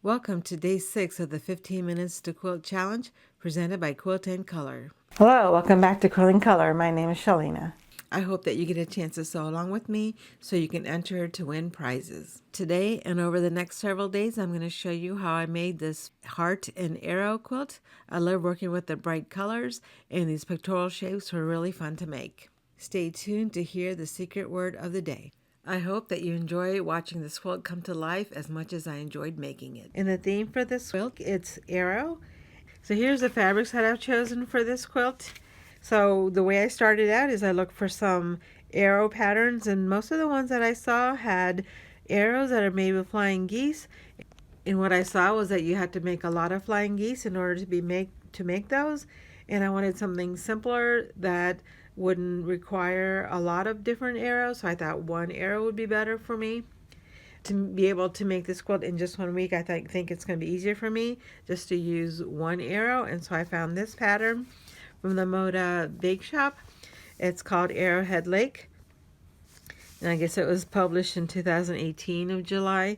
Welcome to day 6 of the 15 Minutes to Quilt Challenge presented by Quilt and Color. Hello, welcome back to Quilting Color. My name is Shalina. I hope that you get a chance to sew along with me so you can enter to win prizes. Today and over the next several days, I'm going to show you how I made this heart and arrow quilt. I love working with the bright colors, and these pictorial shapes were really fun to make. Stay tuned to hear the secret word of the day. I hope that you enjoy watching this quilt come to life as much as I enjoyed making it. And the theme for this quilt, it's arrow. So here's the fabrics that I've chosen for this quilt. So the way I started out is I looked for some arrow patterns, and most of the ones that I saw had arrows that are made with flying geese. And what I saw was that you had to make a lot of flying geese in order to make those. And I wanted something simpler that wouldn't require a lot of different arrows. So I thought one arrow would be better for me. To be able to make this quilt in just 1 week, I think it's going to be easier for me just to use one arrow. And so I found this pattern from the Moda Bake Shop. It's called Arrowhead Lake. And I guess it was published in 2018 of July.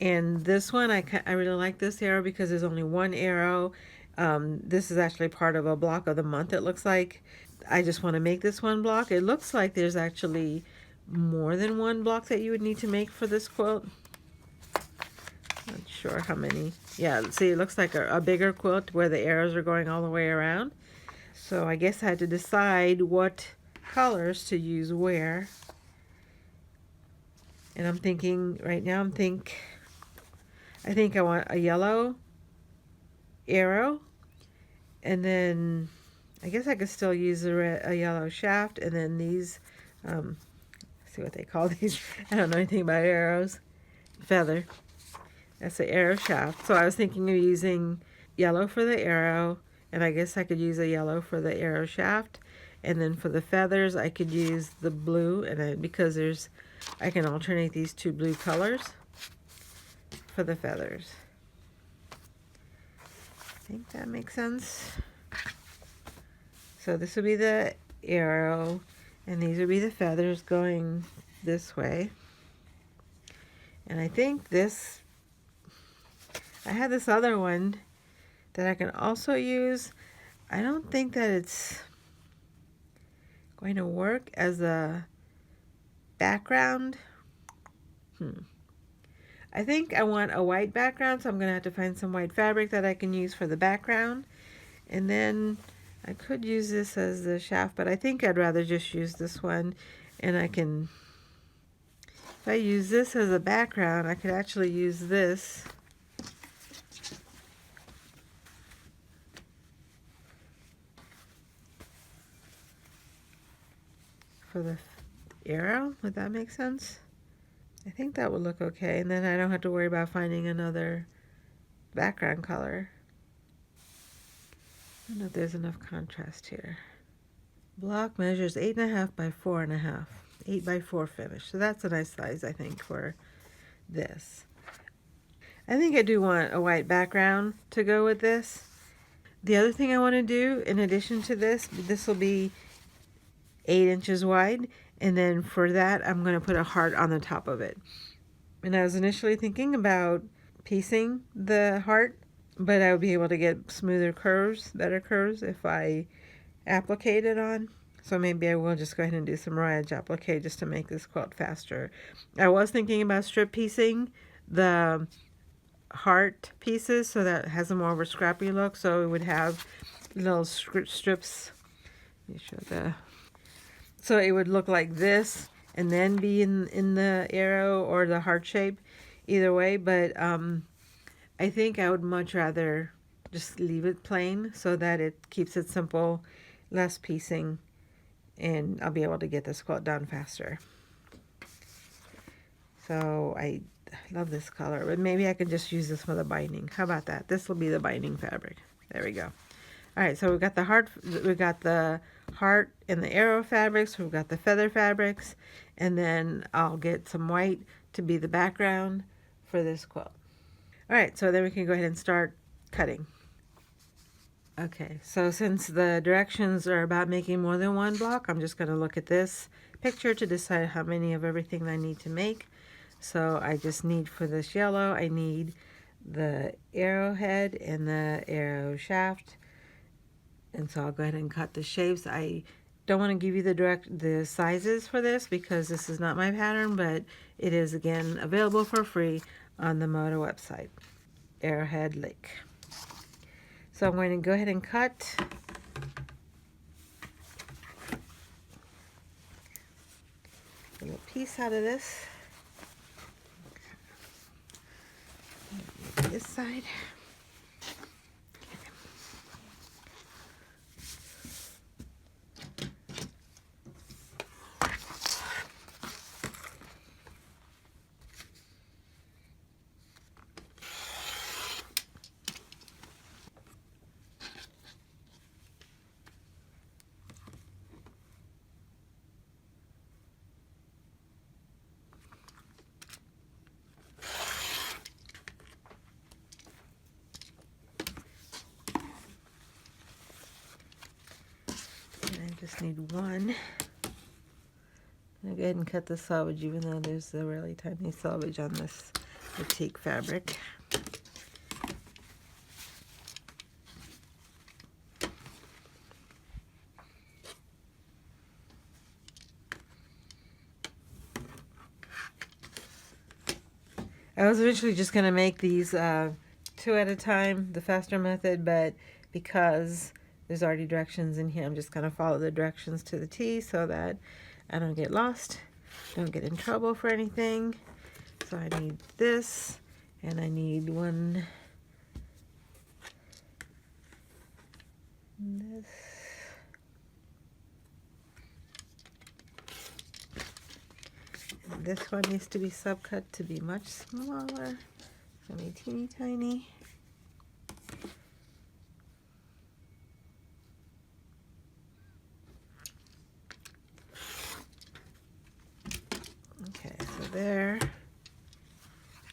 And this one, I really like this arrow because there's only one arrow. This is actually part of a block of the month, it looks like. I just want to make this one block. It looks like there's actually more than one block that you would need to make for this quilt. Not sure how many. Yeah, see, it looks like a bigger quilt where the arrows are going all the way around. So I guess I had to decide what colors to use where. And I'm thinking right now, I think I want a yellow arrow, and then I guess I could still use a yellow shaft, and then these, see what they call these. I don't know anything about arrows. Feather. That's the arrow shaft. So I was thinking of using yellow for the arrow, and I guess I could use a yellow for the arrow shaft. And then for the feathers, I could use the blue, and because I can alternate these two blue colors for the feathers. I think that makes sense. So this would be the arrow, and these would be the feathers going this way. And I think I had this other one that I can also use. I don't think that it's going to work as a background. I think I want a white background, so I'm going to have to find some white fabric that I can use for the background. And then I could use this as the shaft, but I think I'd rather just use this one. And if I use this as a background, I could actually use this for the arrow. Would that make sense? I think that would look okay, and then I don't have to worry about finding another background color. I don't know if there's enough contrast here. Block measures 8.5 by 4.5, 8 by 4 finish. So that's a nice size, I think, for this. I think I do want a white background to go with this. The other thing I want to do, in addition to this will be 8 inches wide. And then for that, I'm going to put a heart on the top of it. And I was initially thinking about piecing the heart, but I would be able to get smoother curves, better curves, if I applique it on. So maybe I will just go ahead and do some raw edge applique just to make this quilt faster. I was thinking about strip piecing the heart pieces so that it has a more of a scrappy look. So it would have little strips. Let me show So it would look like this and then be in the arrow or the heart shape, either way. But I think I would much rather just leave it plain so that it keeps it simple, less piecing, and I'll be able to get this quilt done faster. So I love this color, but maybe I can just use this for the binding. How about that? This will be the binding fabric. There we go. All right, so we've got the heart and the arrow fabrics, we've got the feather fabrics, and then I'll get some white to be the background for this quilt. All right, so then we can go ahead and start cutting. Okay, so since the directions are about making more than one block, I'm just going to look at this picture to decide how many of everything I need to make. So I just need, for this yellow, I need the arrowhead and the arrow shaft. And so I'll go ahead and cut the shapes. I don't want to give you the sizes for this because this is not my pattern, but it is again available for free on the Moda website, Arrowhead Lake. So I'm going to go ahead and cut a little piece out of this. This side. Just need one. I'll go ahead and cut the selvage, even though there's a really tiny selvage on this batik fabric. I was eventually just going to make these 2 at a time, the faster method, but because there's already directions in here, I'm just going to follow the directions to the T so that I don't get lost, don't get in trouble for anything. So I need this, and I need one, this. And this one needs to be subcut to be much smaller. It's going to be teeny tiny. Okay, so there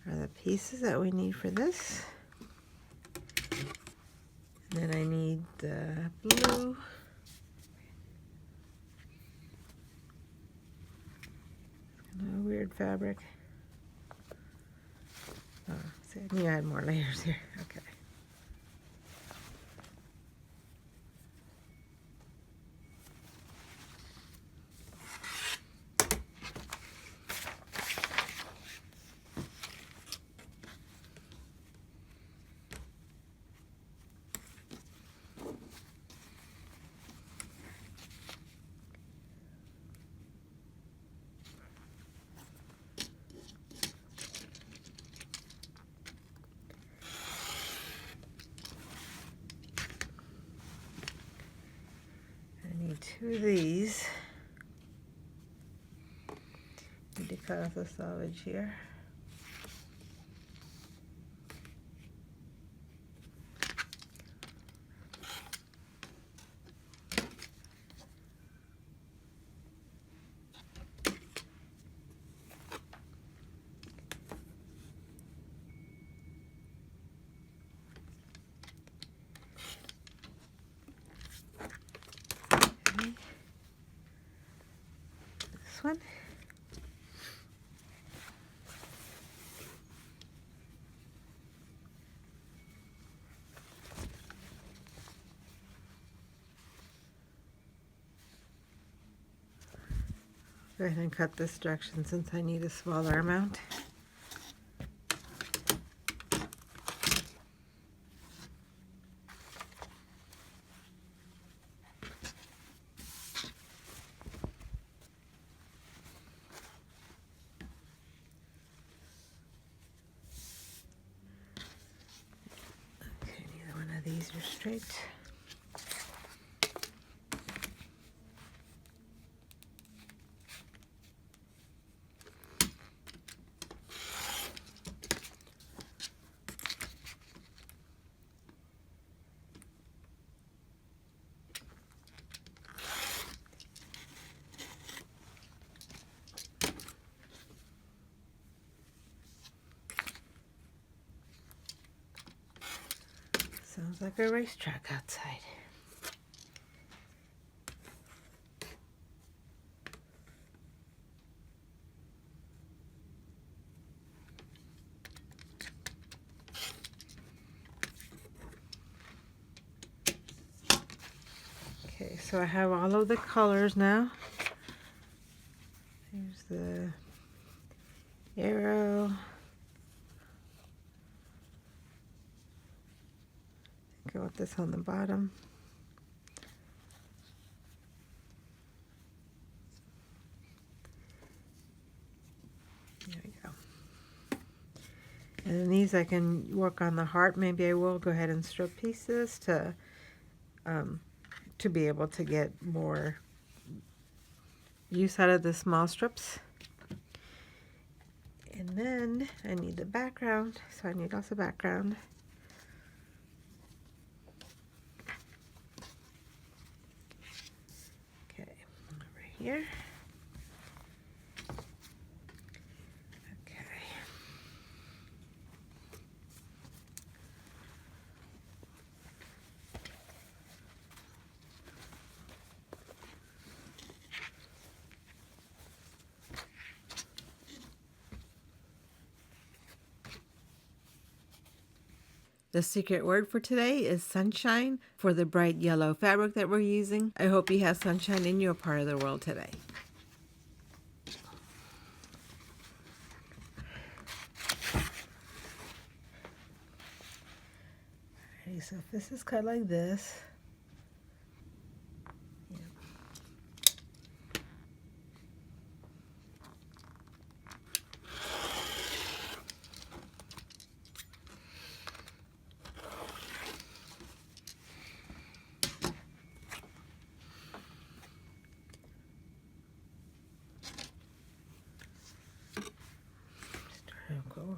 are the pieces that we need for this. And then I need the blue. Kind of a weird fabric. Oh, see, I knew I had more layers here. Okay. Two of these. Need to cut off the selvage here. Okay. This one. Go ahead and cut this direction since I need a smaller amount. Okay, neither one of these are straight. Sounds like a racetrack outside. Okay, so I have all of the colors now. Here's the arrow. I think I want this on the bottom. There we go. And then these I can work on the heart. Maybe I will go ahead and strip pieces to be able to get more use out of the small strips. And then I need the background, so I need also background. Okay, over here. Okay. The secret word for today is sunshine for the bright yellow fabric that we're using. I hope you have sunshine in your part of the world today. Okay, so if this is cut like this, go.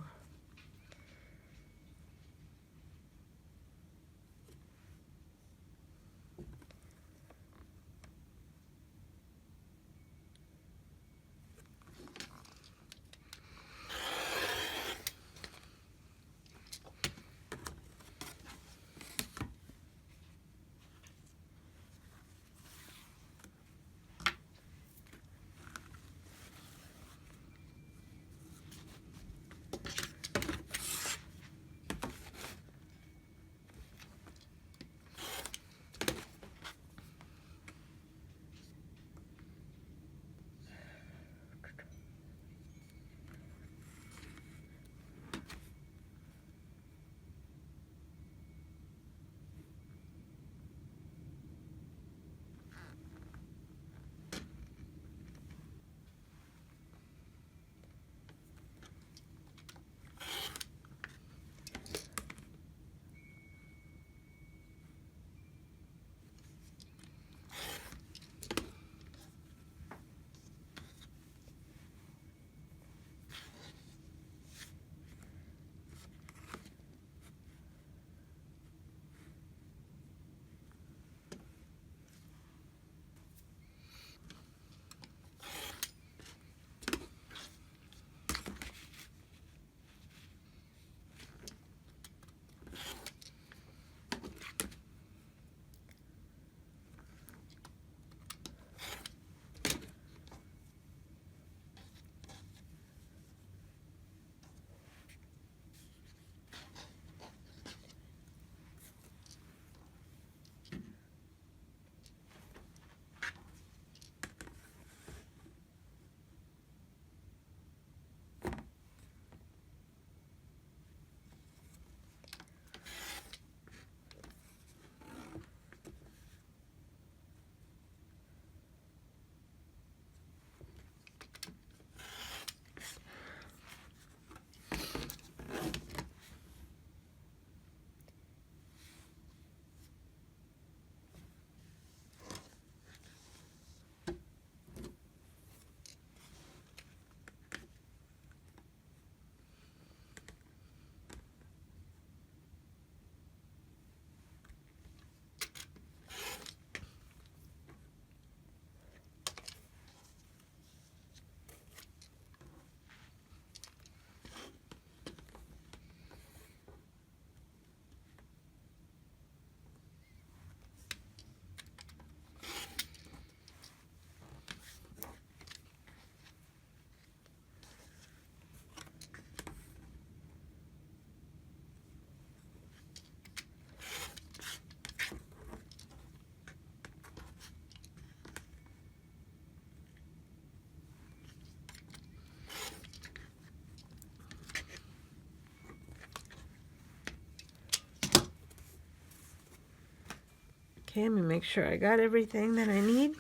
Okay, let me make sure I got everything that I need.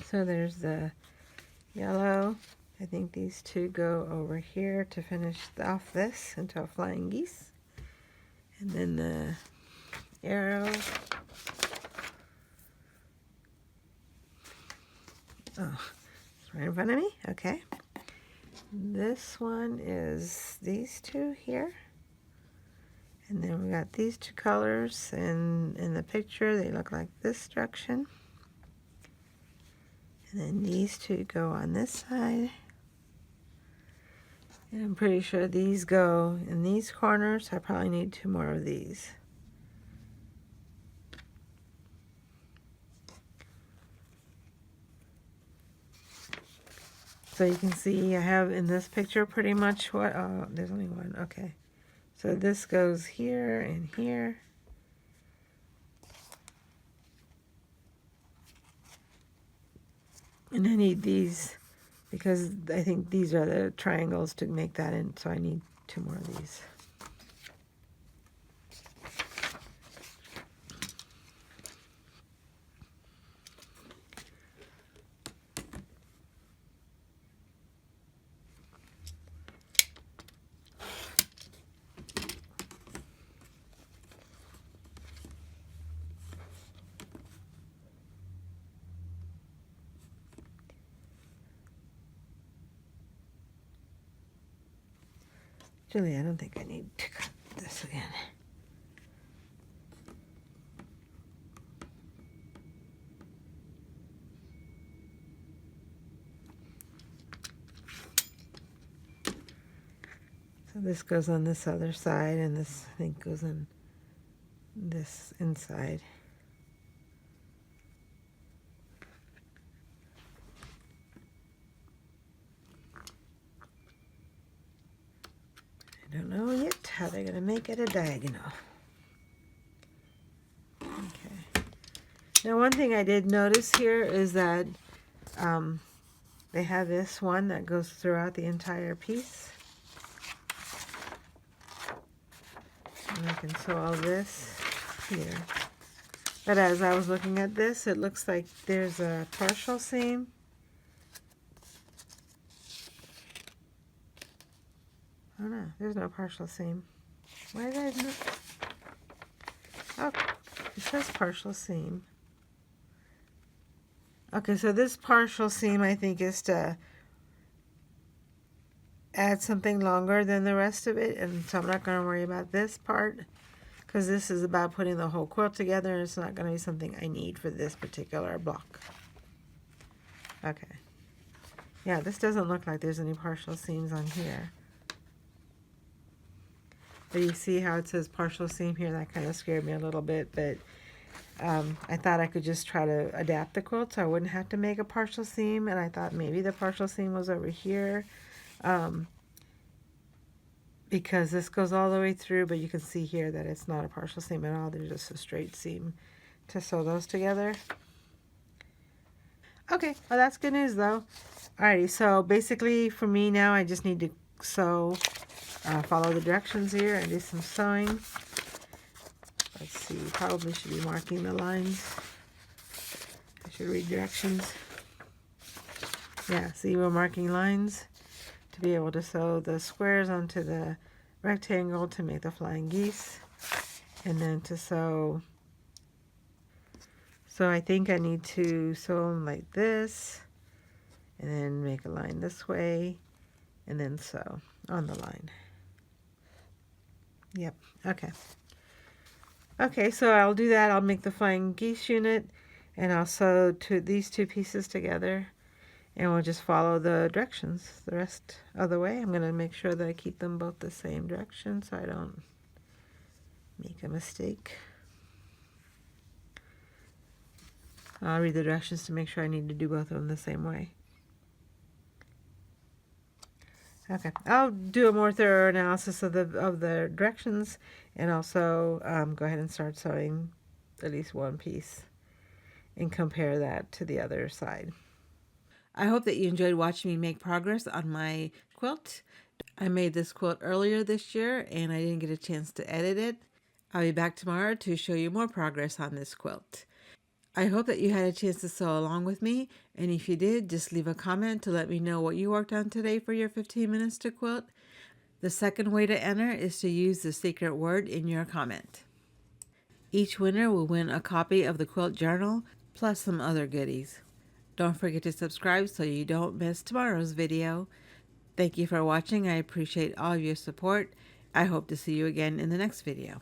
So there's the yellow. I think these two go over here to finish off this into a flying geese. And then the arrow. Oh, it's right in front of me. Okay. This one is these two here. And then we got these two colors, and in the picture they look like this direction. And then these two go on this side. And I'm pretty sure these go in these corners. I probably need two more of these. So you can see I have in this picture pretty much what, there's only one, okay. So this goes here and here. And I need these because I think these are the triangles to make that in, so I need two more of these. Actually, I don't think I need to cut this again. So this goes on this other side, and this I think goes on this inside. I don't know yet how they're going to make it a diagonal. Okay. Now one thing I did notice here is that they have this one that goes throughout the entire piece. And I can sew all this here. But as I was looking at this, it looks like there's a partial seam. Oh no, there's no partial seam. Why did I not? Oh, it says partial seam. Okay, so this partial seam I think is to add something longer than the rest of it, and so I'm not going to worry about this part because this is about putting the whole quilt together, and it's not going to be something I need for this particular block. Okay. Yeah, this doesn't look like there's any partial seams on here. But you see how it says partial seam here? That kind of scared me a little bit, but I thought I could just try to adapt the quilt so I wouldn't have to make a partial seam, and I thought maybe the partial seam was over here because this goes all the way through, but you can see here that it's not a partial seam at all. There's just a straight seam to sew those together. Okay, well that's good news though. Alrighty, so basically for me now I just need to sew, follow the directions here and do some sewing. Let's see, probably should be marking the lines. I should read directions. Yeah, see we're marking lines to be able to sew the squares onto the rectangle to make the flying geese. And then to sew, so I think I need to sew them like this. And then make a line this way. And then sew on the line. Yep, okay. Okay, so I'll do that. I'll make the flying geese unit and I'll sew these two pieces together and we'll just follow the directions the rest of the way. I'm going to make sure that I keep them both the same direction so I don't make a mistake. I'll read the directions to make sure I need to do both of them the same way. Okay, I'll do a more thorough analysis of the directions and also go ahead and start sewing at least one piece and compare that to the other side. I hope that you enjoyed watching me make progress on my quilt. I made this quilt earlier this year and I didn't get a chance to edit it. I'll be back tomorrow to show you more progress on this quilt. I hope that you had a chance to sew along with me, and if you did, just leave a comment to let me know what you worked on today for your 15 minutes to quilt. The second way to enter is to use the secret word in your comment. Each winner will win a copy of the Quilt Journal, plus some other goodies. Don't forget to subscribe so you don't miss tomorrow's video. Thank you for watching. I appreciate all of your support. I hope to see you again in the next video.